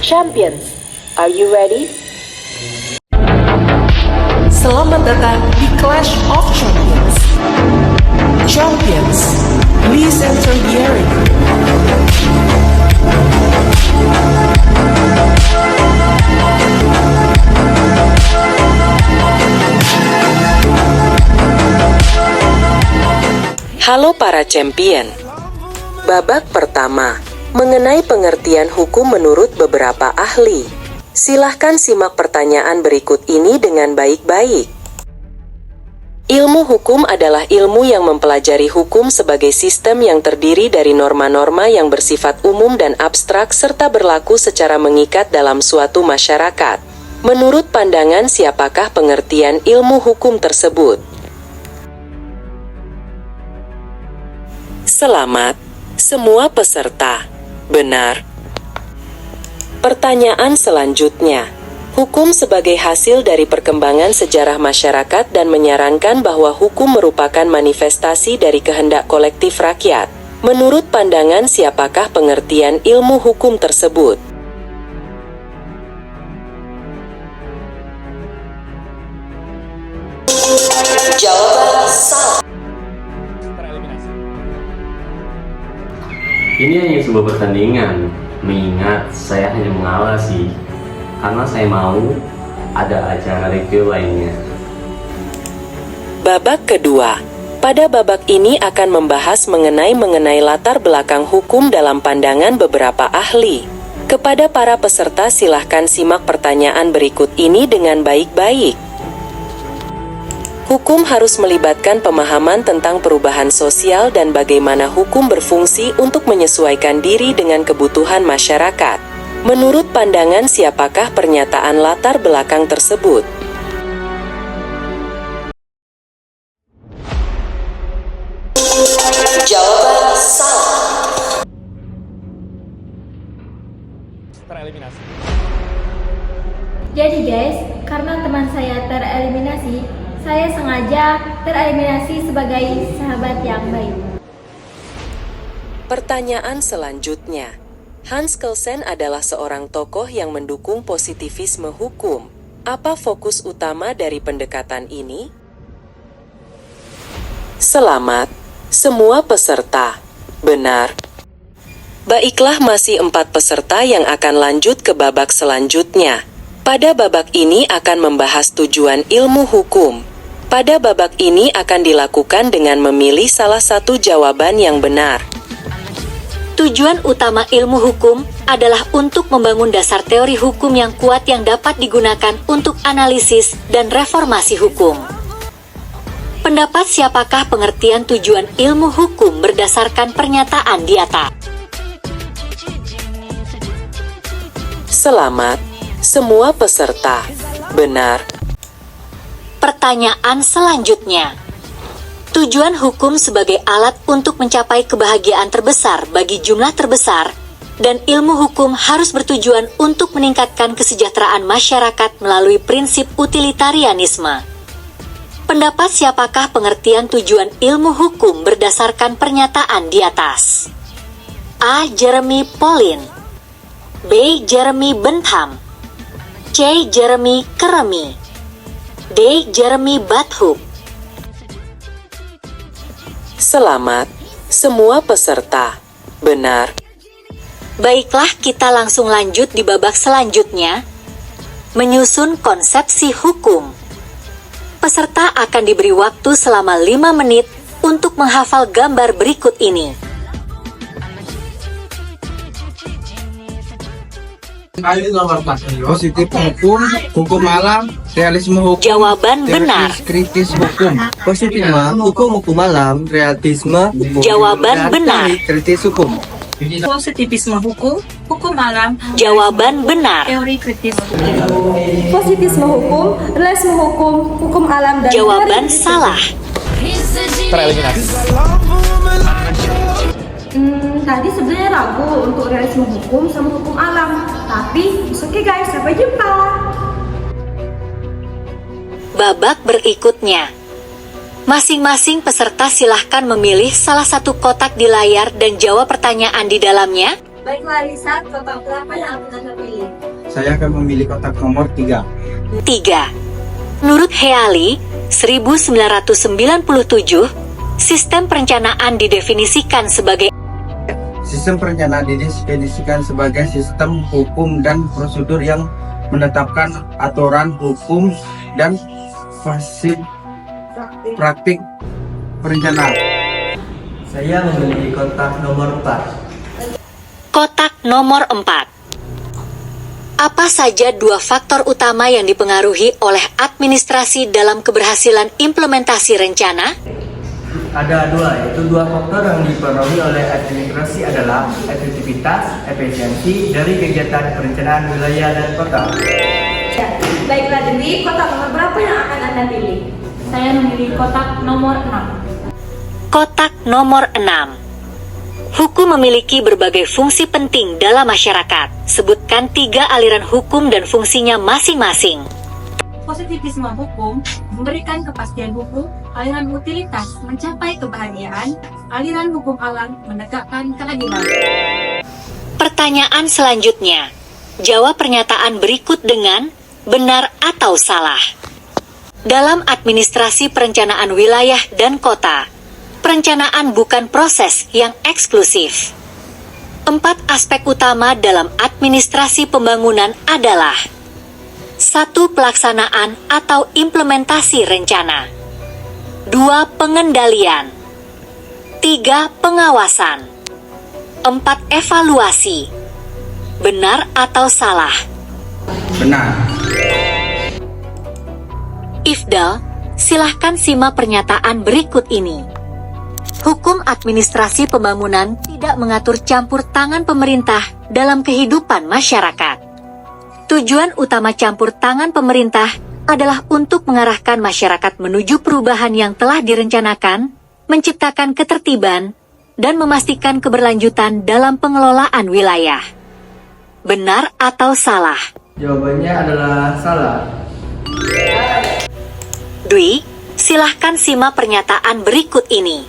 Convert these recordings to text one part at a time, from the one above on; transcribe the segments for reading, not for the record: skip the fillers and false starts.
Champions, are you ready? Selamat datang di Clash of Champions. Champions, please enter the area. Halo para champion. Babak pertama, mengenai pengertian hukum menurut beberapa ahli. Silahkan simak pertanyaan berikut ini dengan baik-baik. Ilmu hukum adalah ilmu yang mempelajari hukum sebagai sistem yang terdiri dari norma-norma yang bersifat umum dan abstrak serta berlaku secara mengikat dalam suatu masyarakat. Menurut pandangan siapakah pengertian ilmu hukum tersebut? Selamat, semua peserta. Benar. Pertanyaan selanjutnya. Hukum sebagai hasil dari perkembangan sejarah masyarakat dan menyarankan bahwa hukum merupakan manifestasi dari kehendak kolektif rakyat. Menurut pandangan siapakah pengertian ilmu hukum tersebut? Jawaban salah. Ini hanya sebuah pertandingan, mengingat saya hanya mengawasi, karena saya mau ada acara review lainnya. Babak kedua. Pada babak ini akan membahas mengenai latar belakang hukum dalam pandangan beberapa ahli. Kepada para peserta silahkan simak pertanyaan berikut ini dengan baik-baik. Hukum harus melibatkan pemahaman tentang perubahan sosial dan bagaimana hukum berfungsi untuk menyesuaikan diri dengan kebutuhan masyarakat. Menurut pandangan siapakah pernyataan latar belakang tersebut? Jawaban salah. Tereliminasi. Jadi guys, karena teman saya tereliminasi, saya sengaja tereliminasi sebagai sahabat yang baik. Pertanyaan selanjutnya. Hans Kelsen adalah seorang tokoh yang mendukung positivisme hukum. Apa fokus utama dari pendekatan ini? Selamat, semua peserta. Benar. Baiklah, masih 4 peserta yang akan lanjut ke babak selanjutnya. Pada babak ini akan membahas tujuan ilmu hukum. Pada babak ini akan dilakukan dengan memilih salah satu jawaban yang benar. Tujuan utama ilmu hukum adalah untuk membangun dasar teori hukum yang kuat yang dapat digunakan untuk analisis dan reformasi hukum. Pendapat siapakah pengertian tujuan ilmu hukum berdasarkan pernyataan di atas? Selamat, semua peserta. Benar. Pertanyaan selanjutnya. Tujuan hukum sebagai alat untuk mencapai kebahagiaan terbesar bagi jumlah terbesar, dan ilmu hukum harus bertujuan untuk meningkatkan kesejahteraan masyarakat melalui prinsip utilitarianisme. Pendapat siapakah pengertian tujuan ilmu hukum berdasarkan pernyataan di atas? A. Jeremy Pollin, B. Jeremy Bentham, C. Jeremy Keremi, D. Jeremy Badhub. Selamat, semua peserta. Benar. Baiklah, kita langsung lanjut di babak selanjutnya. Menyusun konsepsi hukum. Peserta akan diberi waktu selama 5 menit untuk menghafal gambar berikut ini. Positif hukum, hukum alam, realisme hukum. Jawaban benar. Kritis hukum. Positifisme hukum, hukum alam, realisme hukum. Jawaban benar. Kritis hukum. Positivisme hukum, hukum alam, Jawaban benar. teori kritis. Positisme hukum, realisme hukum, hukum alam, dan Jawaban salah. Tereliminasi. Tadi sebenarnya ragu untuk realisme hukum sama hukum alam, tapi it's okay guys, sampai jumpa. Babak berikutnya. Masing-masing peserta silahkan memilih salah satu kotak di layar dan jawab pertanyaan di dalamnya. Baiklah Lisa, kotak berapa yang akan Anda pilih? Saya akan memilih kotak nomor 3. 3. Menurut Healy, 1997, sistem perencanaan didefinisikan sebagai Sistem perencanaan didefinisikan sebagai sistem hukum dan prosedur yang menetapkan aturan hukum dan fasil praktik perencanaan. Saya memilih kotak nomor 4. kotak nomor 4. Apa saja dua faktor utama yang dipengaruhi oleh administrasi dalam keberhasilan implementasi rencana? Ada dua, yaitu dua faktor yang dipengaruhi oleh administrasi adalah efektivitas, efisiensi dari kegiatan perencanaan wilayah dan kota. Baiklah Dewi, kotak nomor berapa yang akan Anda pilih? Saya memilih kotak nomor 6. Kotak nomor 6. Hukum memiliki berbagai fungsi penting dalam masyarakat. Sebutkan 3 aliran hukum dan fungsinya masing-masing. Positivisme hukum memberikan kepastian hukum, aliran utilitas mencapai kebahagiaan, aliran hukum alam menegakkan keadilan. Pertanyaan selanjutnya. Jawab pernyataan berikut dengan benar atau salah. Dalam administrasi perencanaan wilayah dan kota, perencanaan bukan proses yang eksklusif. 4 aspek utama dalam administrasi pembangunan adalah 1. Pelaksanaan atau implementasi rencana. 2. Pengendalian. 3. Pengawasan. 4. Evaluasi. Benar atau salah? Benar. Ifdal, silahkan simak pernyataan berikut ini. Hukum administrasi pembangunan tidak mengatur campur tangan pemerintah dalam kehidupan masyarakat. Tujuan utama campur tangan pemerintah adalah untuk mengarahkan masyarakat menuju perubahan yang telah direncanakan, menciptakan ketertiban, dan memastikan keberlanjutan dalam pengelolaan wilayah. Benar atau salah? Jawabannya adalah salah. Dwi, silahkan simak pernyataan berikut ini.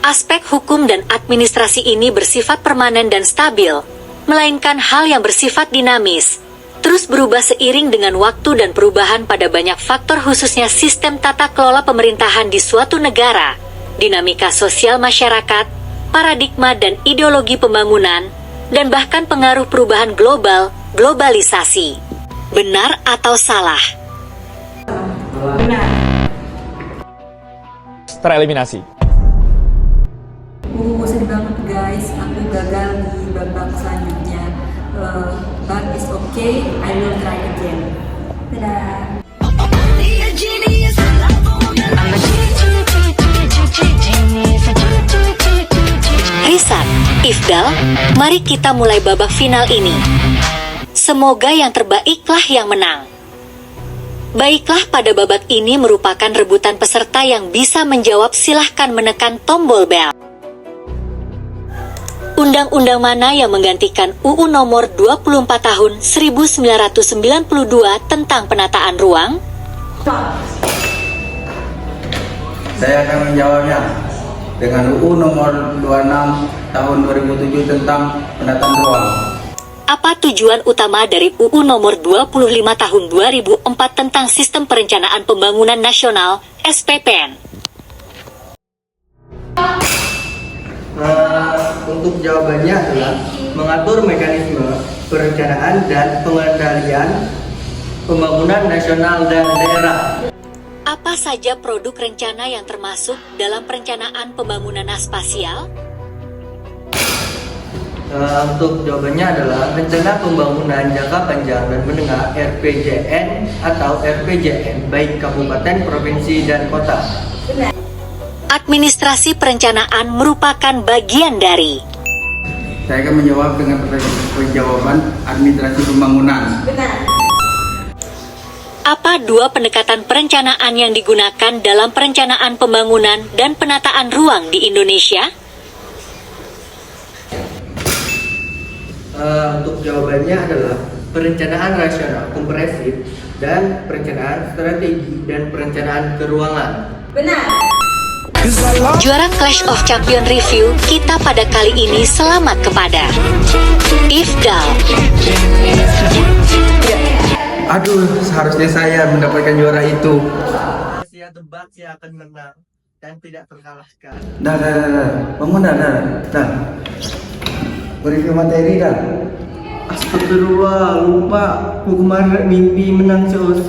Aspek hukum dan administrasi ini bersifat permanen dan stabil, melainkan hal yang bersifat dinamis, terus berubah seiring dengan waktu dan perubahan pada banyak faktor khususnya sistem tata kelola pemerintahan di suatu negara, dinamika sosial masyarakat, paradigma dan ideologi pembangunan, dan bahkan pengaruh perubahan global, globalisasi. Benar atau salah? Benar. Tereliminasi. Sedih banget guys, aku gagal di babak selanjutnya. But it's okay, I will try again. Dadah. Risan, Ifdal, mari kita mulai babak final ini. Semoga yang terbaiklah yang menang. Baiklah, pada babak ini merupakan rebutan peserta yang bisa menjawab. Silahkan menekan tombol bel. Undang-undang mana yang menggantikan UU nomor 24 tahun 1992 tentang penataan ruang? Saya akan menjawabnya dengan UU nomor 26 tahun 2007 tentang penataan ruang. Apa tujuan utama dari UU nomor 25 tahun 2004 tentang Sistem Perencanaan Pembangunan Nasional, SPPN? Untuk jawabannya adalah mengatur mekanisme perencanaan dan pengendalian pembangunan nasional dan daerah. Apa saja produk rencana yang termasuk dalam perencanaan pembangunan spasial? Untuk jawabannya adalah rencana pembangunan jangka panjang dan menengah RPJN atau RPJM baik kabupaten, provinsi, dan kota. Administrasi perencanaan merupakan bagian dari. Saya akan menjawab dengan jawaban administrasi pembangunan. Apa dua pendekatan perencanaan yang digunakan dalam perencanaan pembangunan dan penataan ruang di Indonesia? Untuk jawabannya adalah perencanaan rasional komprehensif dan perencanaan strategi dan perencanaan keuangan. Juara Clash of Champion Review kita pada kali ini selamat kepada Ifdal. Aduh, seharusnya saya mendapatkan juara itu. Saya tebak saya akan menang dan tidak terkalahkan. Dah. Bangun dah. Review materi dah. Astagfirullah, lupa. Aku kemarin mimpi menang COC.